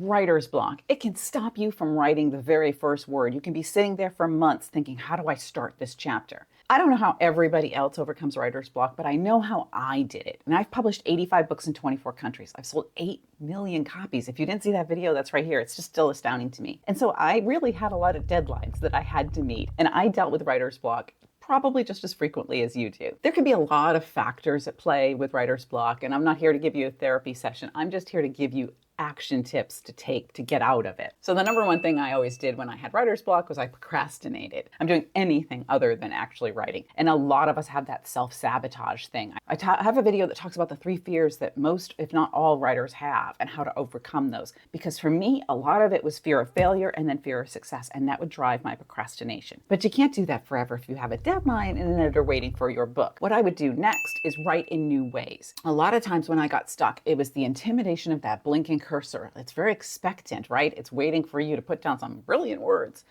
Writer's block. It can stop you from writing the very first word. You can be sitting there for months thinking, how do I start this chapter? I don't know how everybody else overcomes writer's block, but I know how I did it. And I've published 85 books in 24 countries. I've sold 8 million copies. If you didn't see that video, that's right here. It's just still astounding to me. And so I really had a lot of deadlines that I had to meet. And I dealt with writer's block probably just as frequently as you do. There can be a lot of factors at play with writer's block, and I'm not here to give you a therapy session. I'm just here to give you action tips to take to get out of it. So the number one thing I always did when I had writer's block was I procrastinated. I'm doing anything other than actually writing. And a lot of us have that self-sabotage thing. I have a video that talks about the 3 fears that most, if not all, writers have and how to overcome those. Because for me, a lot of it was fear of failure and then fear of success, and that would drive my procrastination. But you can't do that forever if you have a deadline and an editor waiting for your book. What I would do next is write in new ways. A lot of times when I got stuck, it was the intimidation of that blinking cursor. It's very expectant, right? It's waiting for you to put down some brilliant words.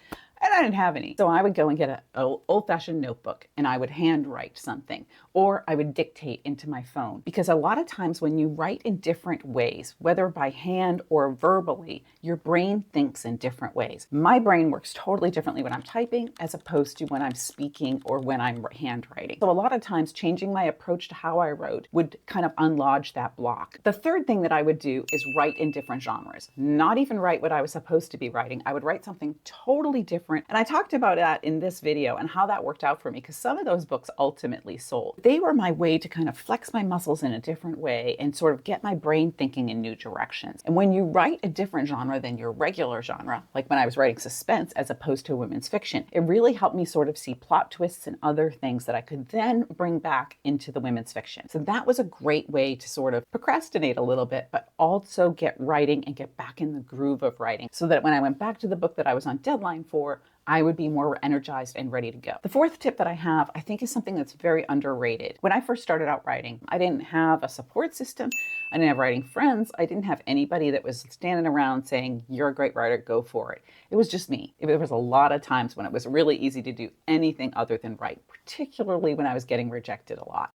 And I didn't have any. So I would go and get an old-fashioned notebook and I would handwrite something, or I would dictate into my phone. Because a lot of times when you write in different ways, whether by hand or verbally, your brain thinks in different ways. My brain works totally differently when I'm typing as opposed to when I'm speaking or when I'm handwriting. So a lot of times changing my approach to how I wrote would kind of unlodge that block. The third thing that I would do is write in different genres. Not even write what I was supposed to be writing. I would write something totally different. And I talked about that in this video and how that worked out for me, because some of those books ultimately sold. They were my way to kind of flex my muscles in a different way and sort of get my brain thinking in new directions. And when you write a different genre than your regular genre, like when I was writing suspense as opposed to women's fiction, it really helped me sort of see plot twists and other things that I could then bring back into the women's fiction. So that was a great way to sort of procrastinate a little bit, but also get writing and get back in the groove of writing, so that when I went back to the book that I was on deadline for, I would be more energized and ready to go. The fourth tip that I have, I think, is something that's very underrated. When I first started out writing, I didn't have a support system. I didn't have writing friends. I didn't have anybody that was standing around saying, you're a great writer, go for it. It was just me. There was a lot of times when it was really easy to do anything other than write, particularly when I was getting rejected a lot.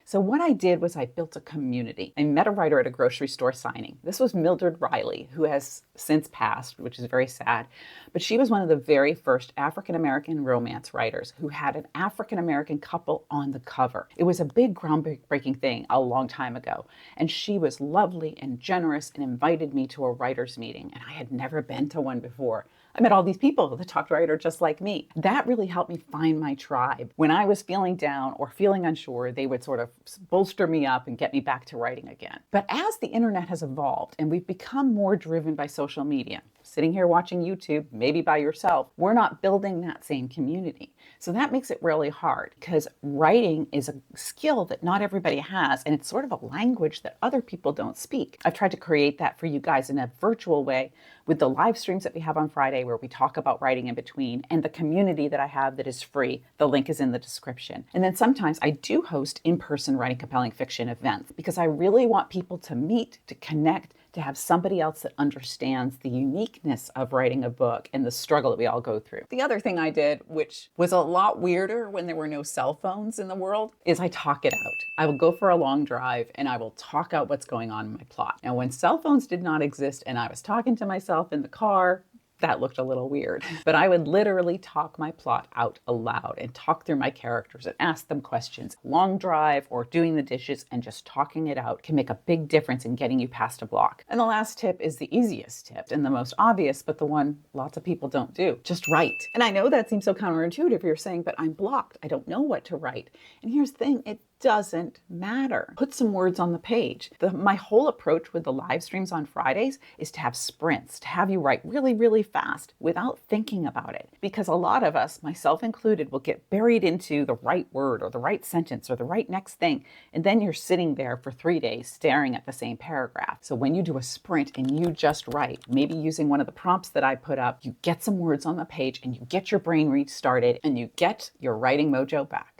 So what I did was I built a community. I met a writer at a grocery store signing. This was Mildred Riley, who has since passed, which is very sad. But she was one of the very first African-American romance writers who had an African-American couple on the cover. It was a big groundbreaking thing a long time ago. And she was lovely and generous and invited me to a writer's meeting. And I had never been to one before. I met all these people that talked writer just like me. That really helped me find my tribe. When I was feeling down or feeling unsure, they would sort of bolster me up and get me back to writing again. But as the internet has evolved and we've become more driven by social media, sitting here watching YouTube, maybe by yourself, we're not building that same community. So that makes it really hard, because writing is a skill that not everybody has, and it's sort of a language that other people don't speak. I've tried to create that for you guys in a virtual way with the live streams that we have on Friday where we talk about writing in between, and the community that I have that is free. The link is in the description. And then sometimes I do host in-person writing compelling fiction events, because I really want people to meet, to connect, to have somebody else that understands the uniqueness of writing a book and the struggle that we all go through. The other thing I did, which was a lot weirder when there were no cell phones in the world, is I talk it out. I will go for a long drive and I will talk out what's going on in my plot. Now, when cell phones did not exist and I was talking to myself in the car, that looked a little weird. But I would literally talk my plot out aloud and talk through my characters and ask them questions. Long drive or doing the dishes and just talking it out can make a big difference in getting you past a block. And the last tip is the easiest tip and the most obvious, but the one lots of people don't do. Just write. And I know that seems so counterintuitive. You're saying, but I'm blocked. I don't know what to write. And here's the thing, it doesn't matter. Put some words on the page. My whole approach with the live streams on Fridays is to have sprints, to have you write really, really fast without thinking about it. Because a lot of us, myself included, will get buried into the right word or the right sentence or the right next thing. And then you're sitting there for 3 days staring at the same paragraph. So when you do a sprint and you just write, maybe using one of the prompts that I put up, you get some words on the page and you get your brain restarted and you get your writing mojo back.